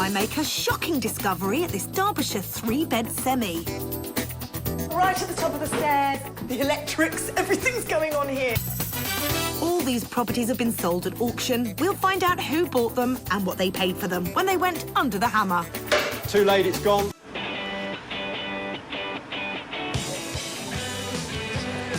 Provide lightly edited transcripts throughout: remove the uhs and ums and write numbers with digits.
I make a shocking discovery at this Derbyshire 3-bed semi. Right at the top of the stairs, the electrics, everything's going on here. All these properties have been sold at auction. We'll find out who bought them and what they paid for them when they went under the hammer. Too late, it's gone.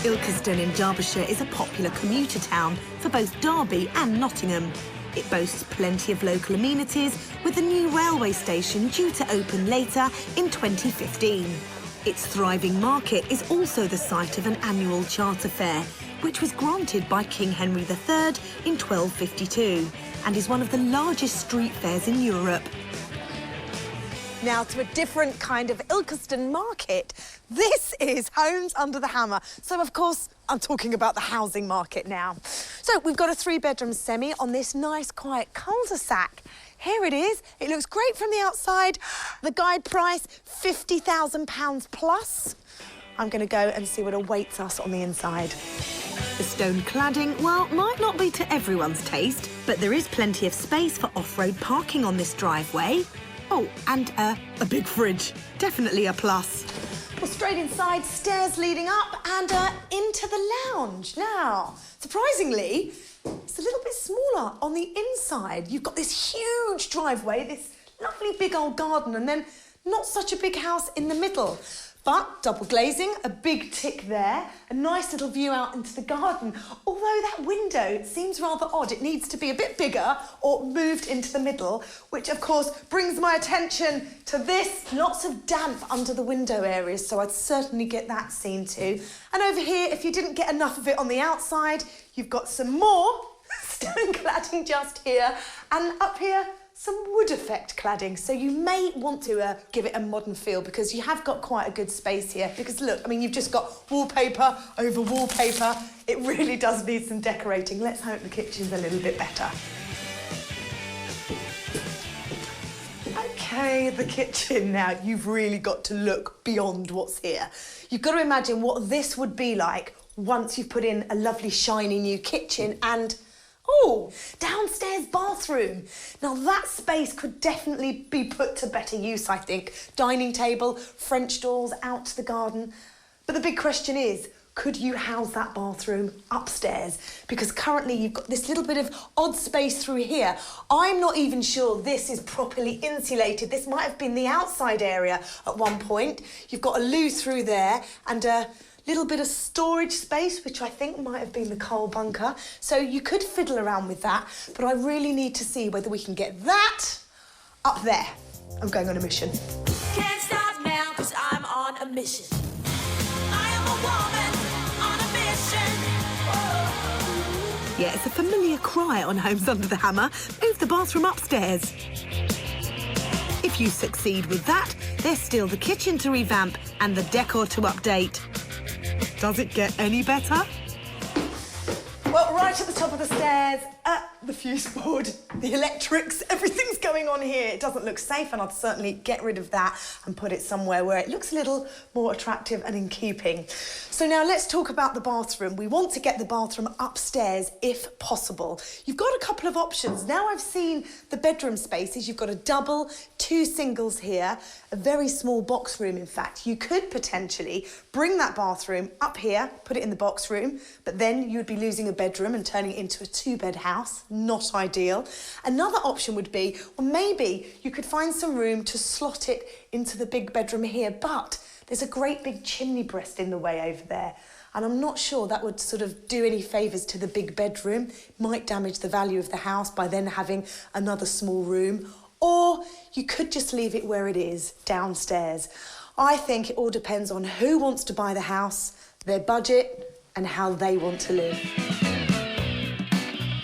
Ilkeston in Derbyshire is a popular commuter town for both Derby and Nottingham. It boasts plenty of local amenities, with a new railway station due to open later in 2015. Its thriving market is also the site of an annual charter fair, which was granted by King Henry III in 1252 and is one of the largest street fairs in Europe. Now to a different kind of Ilkeston market. This is Homes Under the Hammer. So, of course, I'm talking about the housing market now. So, we've got a 3-bedroom semi on this nice, quiet cul-de-sac. Here it is. It looks great from the outside. The guide price, £50,000 plus. I'm going to go and see what awaits us on the inside. The stone cladding, well, might not be to everyone's taste, but there is plenty of space for off-road parking on this driveway. Oh, and a big fridge. Definitely a plus. Well, straight inside, stairs leading up and into the lounge. Now, surprisingly, it's a little bit smaller on the inside. You've got this huge driveway, this lovely big old garden, and then not such a big house in the middle. But double glazing, a big tick there, a nice little view out into the garden. Although that window seems rather odd. It needs to be a bit bigger or moved into the middle, which of course brings my attention to this. Lots of damp under the window areas, so I'd certainly get that seen too. And over here, if you didn't get enough of it on the outside, you've got some more stone cladding just here, and up here, some wood effect cladding, so you may want to give it a modern feel because you have got quite a good space here. Because look, I mean, you've just got wallpaper over wallpaper. It really does need some decorating. Let's hope the kitchen's a little bit better. Okay, the kitchen now. You've really got to look beyond what's here. You've got to imagine what this would be like once you've put in a lovely shiny new kitchen and oh, downstairs bathroom. Now that space could definitely be put to better use, I think. Dining table, French doors out to the garden. But the big question is, could you house that bathroom upstairs? Because currently you've got this little bit of odd space through here. I'm not even sure this is properly insulated. This might have been the outside area at one point. You've got a loo through there and a little bit of storage space, which I think might have been the coal bunker. So you could fiddle around with that, but I really need to see whether we can get that up there. I'm going on a mission. Can't stop now, 'cause I'm on a mission. I am a woman on a mission. Whoa. Yeah, it's a familiar cry on Homes Under the Hammer. Move the bathroom upstairs. If you succeed with that, there's still the kitchen to revamp and the decor to update. Does it get any better? Well, right at the top of the stairs, the fuse board, the electrics, everything's going on here. It doesn't look safe, and I'd certainly get rid of that and put it somewhere where it looks a little more attractive and in keeping. So now let's talk about the bathroom. We want to get the bathroom upstairs if possible. You've got a couple of options. Now I've seen the bedroom spaces. You've got a double, 2 singles here, a very small box room, in fact. You could potentially bring that bathroom up here, put it in the box room, but then you'd be losing a bedroom and turning it into a 2-bed house. Not ideal. Another option would be, well, maybe you could find some room to slot it into the big bedroom here, but there's a great big chimney breast in the way over there. And I'm not sure that would sort of do any favours to the big bedroom. Might damage the value of the house by then having another small room. Or you could just leave it where it is, downstairs. I think it all depends on who wants to buy the house, their budget, and how they want to live.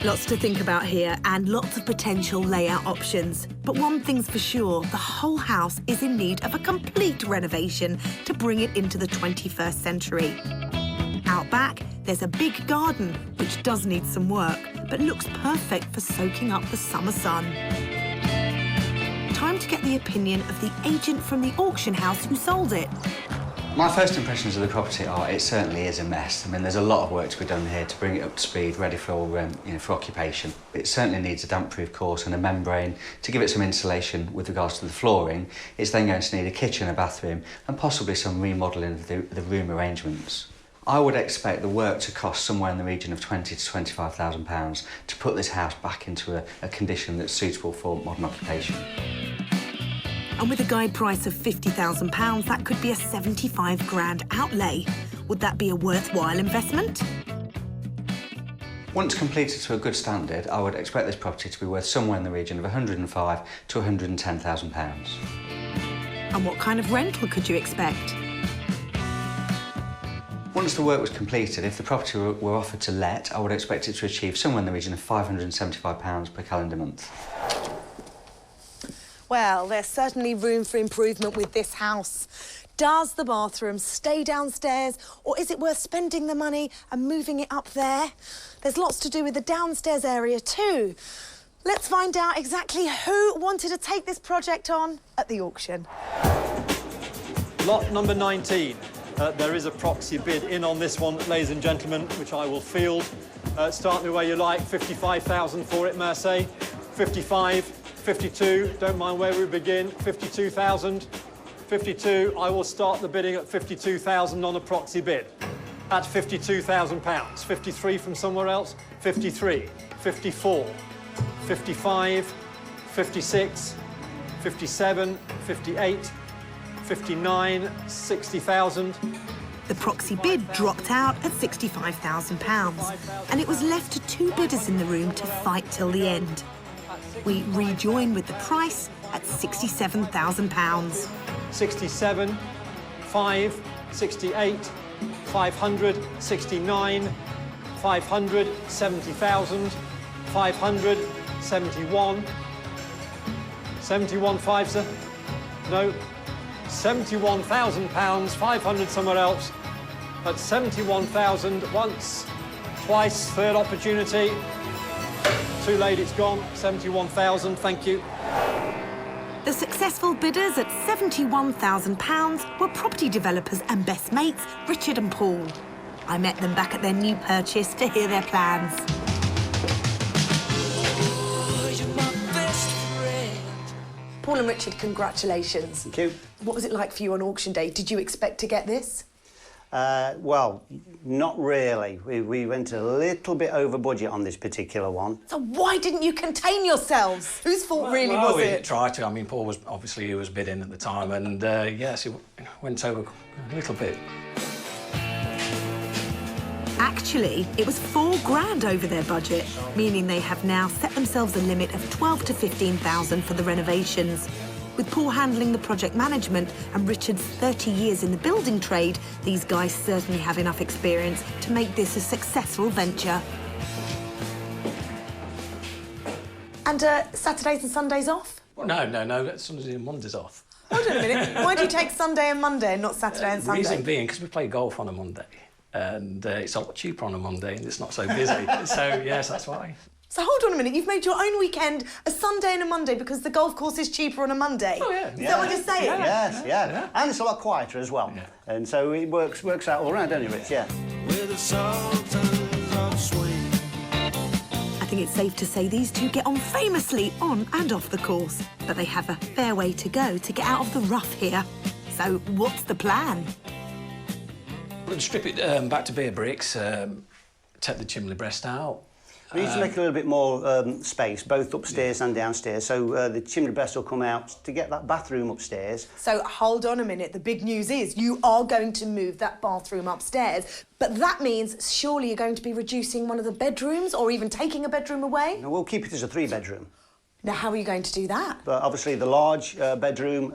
Lots to think about here and lots of potential layout options. But one thing's for sure, the whole house is in need of a complete renovation to bring it into the 21st century. Out back, there's a big garden, which does need some work, but looks perfect for soaking up the summer sun. Time to get the opinion of the agent from the auction house who sold it. My first impressions of the property are it certainly is a mess. I mean, there's a lot of work to be done here to bring it up to speed, ready for, for occupation. It certainly needs a damp-proof course and a membrane to give it some insulation with regards to the flooring. It's then going to need a kitchen, a bathroom, and possibly some remodelling of the room arrangements. I would expect the work to cost somewhere in the region of £20,000 to £25,000 to put this house back into a condition that's suitable for modern occupation. And with a guide price of £50,000, that could be a 75 grand outlay. Would that be a worthwhile investment? Once completed to a good standard, I would expect this property to be worth somewhere in the region of £105,000 to £110,000. And what kind of rental could you expect? Once the work was completed, if the property were offered to let, I would expect it to achieve somewhere in the region of £575 per calendar month. Well, there's certainly room for improvement with this house. Does the bathroom stay downstairs, or is it worth spending the money and moving it up there? There's lots to do with the downstairs area too. Let's find out exactly who wanted to take this project on at the auction. Lot number 19. There is a proxy bid in on this one, ladies and gentlemen, which I will field. Start me where you like. 55,000 for it, may I say? 55, 52, don't mind where we begin. 52,000, 52. I will start the bidding at 52,000 on a proxy bid. At £52,000. 53 from somewhere else. 53, 54, 55, 56, 57, 58. 59, 60,000. The proxy bid dropped out at £65,000, and it was left to two bidders in the room to fight till the end. We rejoin with the price at £67,000. 67, 5, 68, 500, 69, 500, 70,000, 500, 71, 71, 5, sir? No. £71,000, 500 somewhere else. At 71,000 once, twice, third opportunity. Too late, it's gone. 71,000, thank you. The successful bidders at £71,000 were property developers and best mates, Richard and Paul. I met them back at their new purchase to hear their plans. Paul and Richard, congratulations. Thank you. What was it like for you on auction day? Did you expect to get this? Well, not really. We went a little bit over budget on this particular one. So why didn't you contain yourselves? Whose fault was we it? didn't try to. I mean, Paul was obviously he was bidding at the time, and yes, it went over a little bit. Actually, it was £4 grand over their budget, meaning they have now set themselves a limit of £12,000 to £15,000 for the renovations. With Paul handling the project management and Richard's 30 years in the building trade, these guys certainly have enough experience to make this a successful venture. And Saturdays and Sundays off? No, Sundays and Mondays off. Hold on a minute. Why do you take Sunday and Monday and not Saturday and Sunday? Reason being, because we play golf on a Monday. And it's a lot cheaper on a Monday and it's not so busy. So, yes, that's why. So hold on a minute, you've made your own weekend a Sunday and a Monday because the golf course is cheaper on a Monday? Oh, yeah. Is that what you're saying? Yeah. And it's a lot quieter as well. Yeah. And so it works out all around, doesn't it, Rich? Yeah. With the sultans of swing. I think it's safe to say these two get on famously on and off the course, but they have a fair way to go to get out of the rough here. So what's the plan? We'll strip it back to bare bricks, take the chimney breast out. We need to make a little bit more space, both upstairs and downstairs, so the chimney breast will come out to get that bathroom upstairs. So hold on a minute, the big news is you are going to move that bathroom upstairs, but that means surely you're going to be reducing one of the bedrooms or even taking a bedroom away? And we'll keep it as a 3-bedroom. Now, how are you going to do that? But obviously the large bedroom,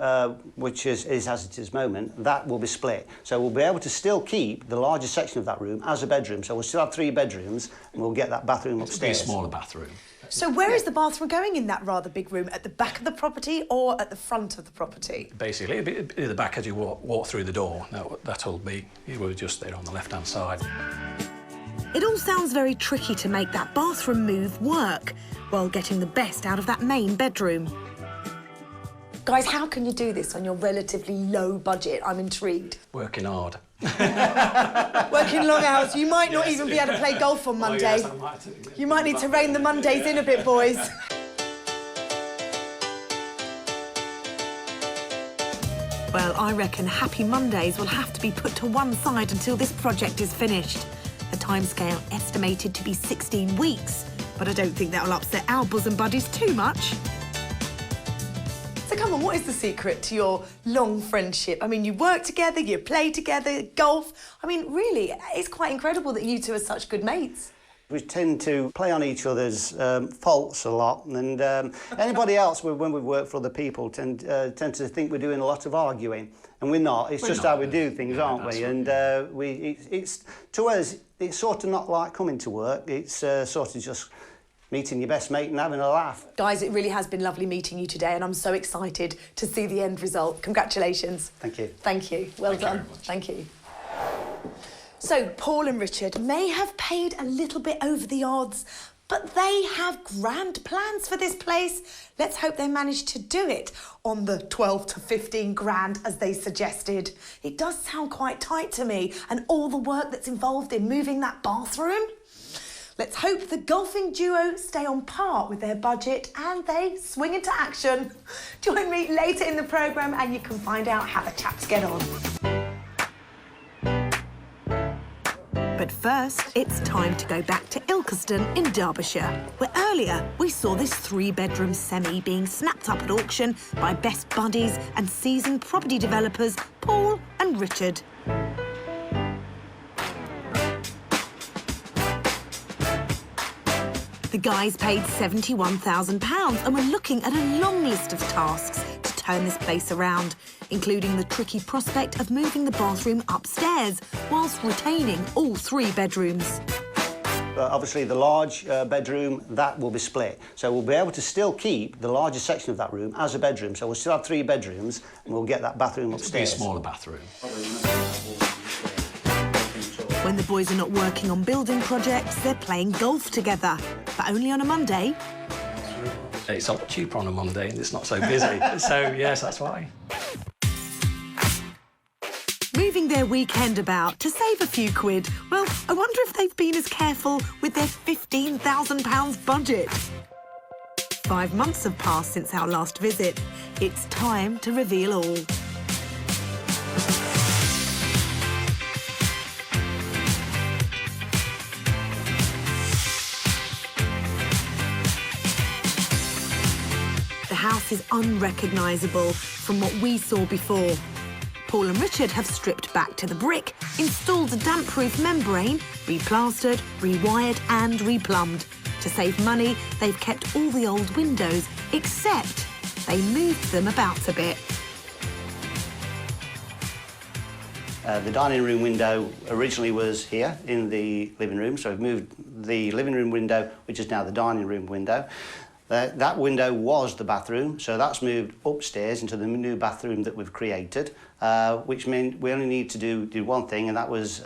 which is as it is at the moment, that will be split. So we'll be able to still keep the largest section of that room as a bedroom. So we'll still have 3 bedrooms and we'll get that bathroom upstairs. It'll be a smaller bathroom. So where is the bathroom going in that rather big room? At the back of the property or at the front of the property? Basically, it'll be at the back as you walk through the door. That'll be, you will just there on the left-hand side. It all sounds very tricky to make that bathroom move work while getting the best out of that main bedroom. Guys, how can you do this on your relatively low budget? I'm intrigued. Working hard. Working long hours. You might not even be able to play golf on Monday. Oh, yes, I might do. You might need to rein the Mondays in a bit, boys. Well, I reckon happy Mondays will have to be put to one side until this project is finished. The timescale estimated to be 16 weeks, but I don't think that will upset our bosom buddies too much. So come on, what is the secret to your long friendship? I mean, you work together, you play together, golf. I mean, really, it's quite incredible that you two are such good mates. We tend to play on each other's faults a lot, and anybody else, when we work for other people, tend to think we're doing a lot of arguing, and we're not. It's just how we do things, aren't we? And it's to us, it's sort of not like coming to work. It's sort of just meeting your best mate and having a laugh. Guys, it really has been lovely meeting you today, and I'm so excited to see the end result. Congratulations. Thank you. Thank you. Well done. Thank you. So, Paul and Richard may have paid a little bit over the odds, but they have grand plans for this place. Let's hope they manage to do it on the 12 to 15 grand as they suggested. It does sound quite tight to me, and all the work that's involved in moving that bathroom. Let's hope the golfing duo stay on par with their budget and they swing into action. Join me later in the programme and you can find out how the chaps get on. But first, it's time to go back to Ilkeston in Derbyshire, where earlier we saw this 3-bedroom semi being snapped up at auction by best buddies and seasoned property developers Paul and Richard. The guys paid £71,000 and were looking at a long list of tasks to turn this place around, including the tricky prospect of moving the bathroom upstairs whilst retaining all 3 bedrooms. Obviously, the large bedroom, that will be split. So we'll be able to still keep the largest section of that room as a bedroom. So we'll still have 3 bedrooms and we'll get that bathroom upstairs. It'll be a smaller bathroom. When the boys are not working on building projects, they're playing golf together, but only on a Monday. It's a lot cheaper on a Monday and it's not so busy. So, yes, that's why. Moving their weekend about to save a few quid. Well, I wonder if they've been as careful with their £15,000 budget. 5 months have passed since our last visit. It's time to reveal all. The house is unrecognisable from what we saw before. Paul and Richard have stripped back to the brick, installed a damp-proof membrane, replastered, rewired and replumbed. To save money, they've kept all the old windows, except they moved them about a bit. The dining room window originally was here in the living room, so we've moved the living room window, which is now the dining room window. That window was the bathroom, so that's moved upstairs into the new bathroom that we've created, which meant we only need to do one thing, and that was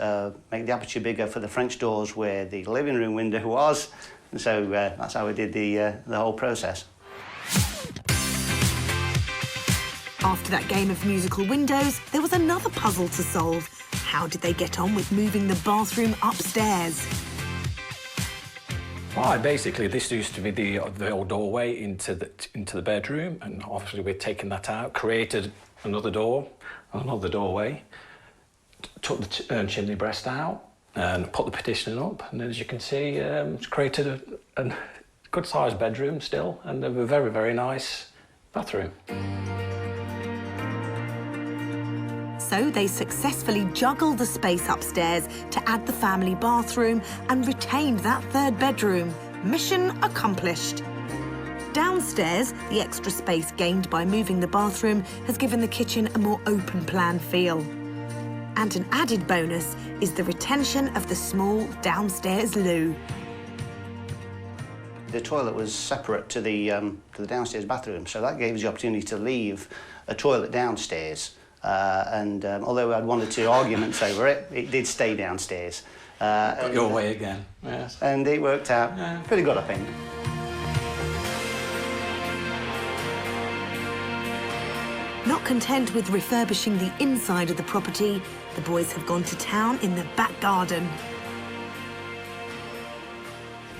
make the aperture bigger for the French doors where the living room window was. And so that's how we did the whole process. After that game of musical windows, there was another puzzle to solve. How did they get on with moving the bathroom upstairs? Well, basically, this used to be the old doorway into the bedroom, and obviously we've taken that out, created another door, another doorway, took the chimney breast out, and put the partitioning up, and as you can see, it's created a good-sized bedroom still, and a very, very nice bathroom. So they successfully juggled the space upstairs to add the family bathroom and retained that 3rd bedroom. Mission accomplished. Downstairs, the extra space gained by moving the bathroom has given the kitchen a more open plan feel. And an added bonus is the retention of the small downstairs loo. The toilet was separate to the downstairs bathroom, so that gave us the opportunity to leave a toilet downstairs. Although we had 1 or 2 arguments over it, it did stay downstairs. Got your way again, yes. And it worked out pretty good, I think. Not content with refurbishing the inside of the property, the boys have gone to town in the back garden.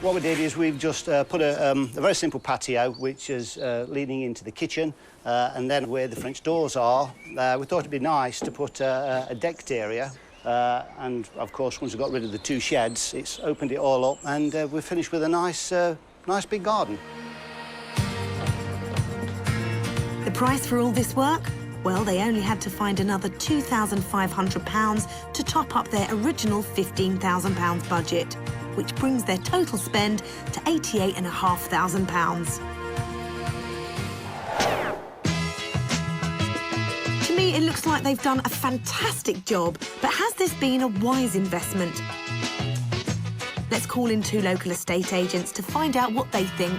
What we did is we've just put a very simple patio, which is leading into the kitchen, and then where the French doors are, we thought it'd be nice to put a decked area. And, of course, once we got rid of the 2 sheds, it's opened it all up, and we're finished with a nice big garden. The price for all this work? Well, they only had to find another £2,500 to top up their original £15,000 budget, which brings their total spend to £88,500. To me, it looks like they've done a fantastic job, but has this been a wise investment? Let's call in 2 local estate agents to find out what they think.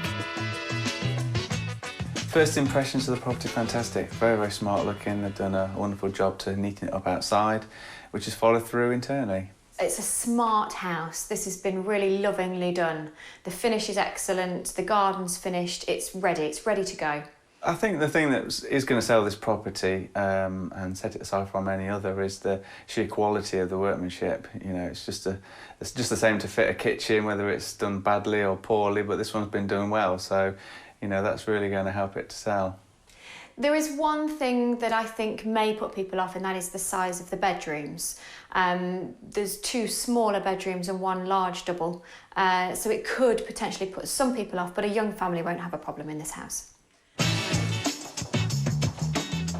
First impressions of the property, fantastic. Very, very smart looking. They've done a wonderful job to neaten it up outside, which is followed through internally. It's a smart house. This has been really lovingly done. The finish is excellent, the garden's finished, it's ready to go. I think the thing that is going to sell this property and set it aside from any other is the sheer quality of the workmanship. You know, it's just the same to fit a kitchen, whether it's done badly or poorly, but this one's been done well, so, you know, that's really going to help it to sell. There is one thing that I think may put people off, and that is the size of the bedrooms. There's 2 smaller bedrooms and 1 large double, so it could potentially put some people off, but a young family won't have a problem in this house.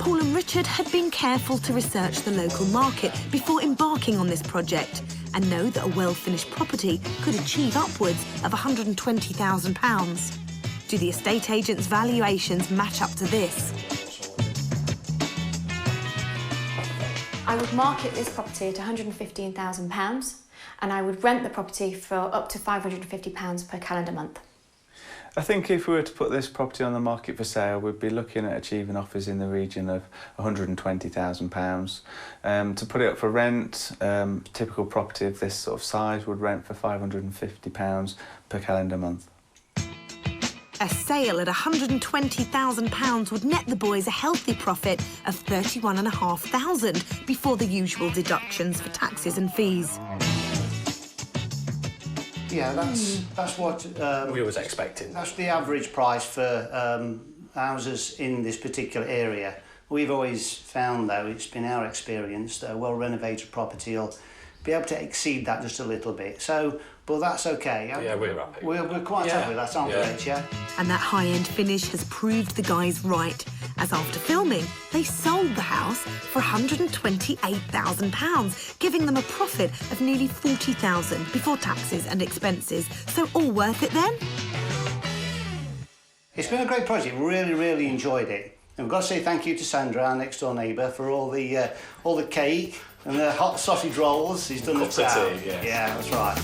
Paul and Richard had been careful to research the local market before embarking on this project and know that a well-finished property could achieve upwards of £120,000. Do the estate agents' valuations match up to this? I would market this property at £115,000 and I would rent the property for up to £550 per calendar month. I think if we were to put this property on the market for sale, we'd be looking at achieving offers in the region of £120,000. To put it up for rent, typical property of this sort of size would rent for £550 per calendar month. A sale at £120,000 would net the boys a healthy profit of £31,500 before the usual deductions for taxes and fees. Yeah, that's what we was expecting. That's the average price for houses in this particular area. We've always found, though, it's been our experience that a well-renovated property will be able to exceed that just a little bit. So, but that's okay. Yeah, we're happy. We're quite happy with that, aren't we, Rich? Yeah. And that high-end finish has proved the guys right, as after filming, they sold the house for £128,000, giving them a profit of nearly £40,000 before taxes and expenses. So all worth it then? It's been a great project. Really, really enjoyed it. And we've got to say thank you to Sandra, our next-door neighbour, for all the cake and the hot sausage rolls. He's done the town. Yeah, that's right.